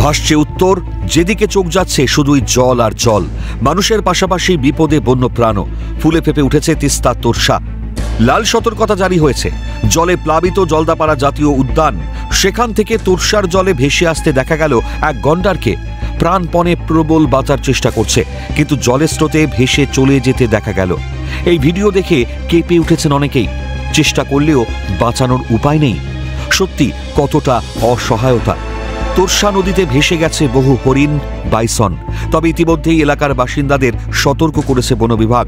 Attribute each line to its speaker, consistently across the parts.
Speaker 1: ভাসছে উত্তর, যেদিকে চোখ যাচ্ছে শুধুই জল আর জল। মানুষের পাশাপাশি বিপদে বন্যপ্রাণও। ফুলে ফেপে উঠেছে তিস্তা তোরসা। লাল সতর্কতা জারি হয়েছে। জলে প্লাবিত জলদাপাড়া জাতীয় উদ্যান। সেখান থেকে তোরসার জলে ভেসে আসতে দেখা গেল এক গন্ডারকে। প্রাণপণে প্রবল বাঁচার চেষ্টা করছে, কিন্তু জলের স্রোতে ভেসে চলে যেতে দেখা গেল। এই ভিডিও দেখে কেঁপে উঠেছেন অনেকেই। চেষ্টা করলেও বাঁচানোর উপায় নেই। সত্যি কতটা অসহায়তা। তোরসা নদীতে ভেসে গেছে বহু হরিণ, বাইসন। তবে ইতিমধ্যেই এলাকার বাসিন্দাদের সতর্ক করেছে বন বিভাগ।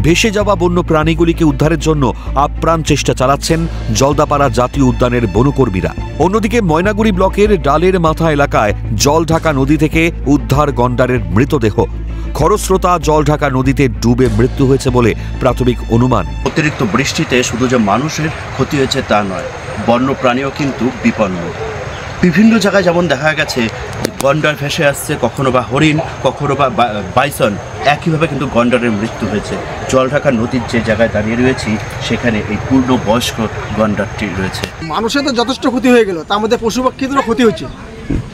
Speaker 1: ভেসে যাওয়া বন্য প্রাণীগুলিকে উদ্ধারের জন্য আপ্রাণ চেষ্টা চালাচ্ছেন জলদাপাড়া জাতীয় উদ্যানের বনকর্মীরা। অন্যদিকে ময়নাগুড়ি ব্লকের ডালের মাথা এলাকায় জলঢাকা নদী থেকে উদ্ধার গন্ডারের মৃতদেহ। খরস্রোতা জলঢাকা নদীতে ডুবে মৃত্যু হয়েছে বলে প্রাথমিক অনুমান।
Speaker 2: অতিরিক্ত বৃষ্টিতে শুধু যে মানুষের ক্ষতি হয়েছে তা নয়, বন্য প্রাণীও কিন্তু বিপন্ন। বিভিন্ন জায়গায় যেমন দেখা গেছে গন্ডার ভেসে আসছে, কখনো বা হরিণ, কখনো বা বাইসন। একইভাবে কিন্তু গন্ডারের মৃত্যু হয়েছে। জলঢাকা নদীর যে জায়গায় দাঁড়িয়ে রয়েছি সেখানে এই পূর্ণ বয়স্ক গন্ডারটি রয়েছে।
Speaker 3: মানুষের তো যথেষ্ট ক্ষতি হয়ে গেল, তার মধ্যে পশু পাখিদেরও ক্ষতি হচ্ছে।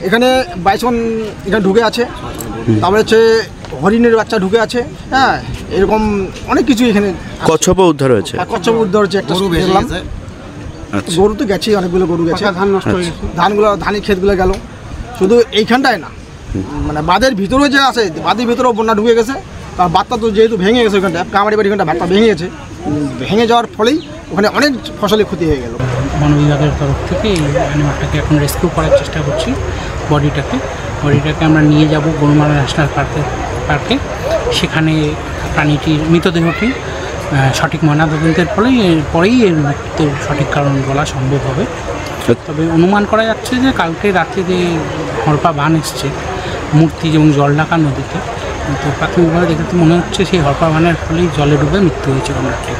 Speaker 3: এখানে বাইসন এখানে ঢুকে আছে, তারপরে হচ্ছে হরিণের বাচ্চা ঢুকে আছে। হ্যাঁ, এরকম অনেক কিছু এখানে।
Speaker 2: কচ্ছপও উদ্ধার হয়েছে।
Speaker 3: কচ্ছপ উদ্ধার হচ্ছে, একটা দেখলাম। গরু তো গেছে, অনেকগুলো গরু গেছে। ধান নষ্ট হয়ে গেছে, ধানের ক্ষেতগুলো গেল। শুধু এইখানটায় না, মানে বাঁধের ভিতরেও যে আছে, বাঁধের ভিতরেও বন্যা ঢুকে গেছে। কারণ বাঁধটা তো যেহেতু ভেঙে গেছে, ওইখানটা কামারি বাড়ি ওখানটা বাঁধটা ভেঙে গেছে। ভেঙে যাওয়ার ফলেই ওখানে অনেক ফসলের ক্ষতি হয়ে গেল।
Speaker 4: বন বিভাগের তরফ থেকে এই অ্যানিমালটাকে এখন রেস্কিউ করার চেষ্টা করছি। বডিটাকে আমরা নিয়ে যাব গরুমারা ন্যাশনাল পার্কে। সেখানে প্রাণীটির মৃতদেহটি সঠিক ময়নাতদন্তের পরেই এর মৃত্যুর সঠিক কারণ বলা সম্ভব হবে। তবে অনুমান করা যাচ্ছে যে কালকে রাতে যে হরপা বান এসছে মূর্তি এবং জলঢাকা নদীতে, তো প্রাথমিকভাবে দেখে তো মনে হচ্ছে সেই হরপা বানের ফলেই জলে ডুবে মৃত্যু হয়েছে গন্ডারটি।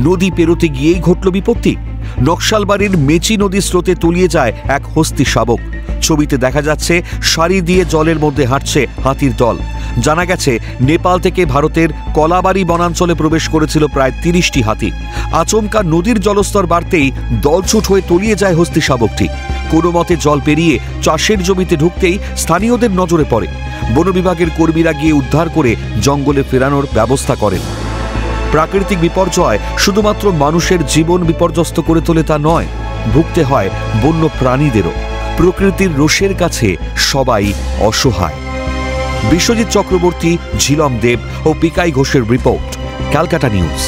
Speaker 1: নদী পেরোতে গিয়েই ঘটল বিপত্তি। নকশালবাড়ির মেচি নদীর স্রোতে তলিয়ে যায় এক হস্তি শাবক। ছবিতে দেখা যাচ্ছে সারি দিয়ে জলের মধ্যে হাঁটছে হাতির দল। জানা গেছে নেপাল থেকে ভারতের কলাবাড়ি বনাঞ্চলে প্রবেশ করেছিল প্রায় 30টি হাতি। আচমকা নদীর জলস্তর বাড়তেই দলছুট হয়ে তলিয়ে যায় হস্তি শাবকটি। কোনো মতে জল পেরিয়ে চাষের জমিতে ঢুকতেই স্থানীয়দের নজরে পড়ে। বন বিভাগের কর্মীরা গিয়ে উদ্ধার করে জঙ্গলে ফেরানোর ব্যবস্থা করেন। প্রাকৃতিক বিপর্যয় শুধুমাত্র মানুষের জীবন বিপর্যস্ত করে তোলে তা নয়, ভুগতে হয় বন্য প্রাণীদেরও। প্রকৃতির রোষের কাছে সবাই অসহায়। বিশ্বজিৎ চক্রবর্তী, ঝিলম দেব ও পিকাই ঘোষের রিপোর্ট, ক্যালকাটা নিউজ।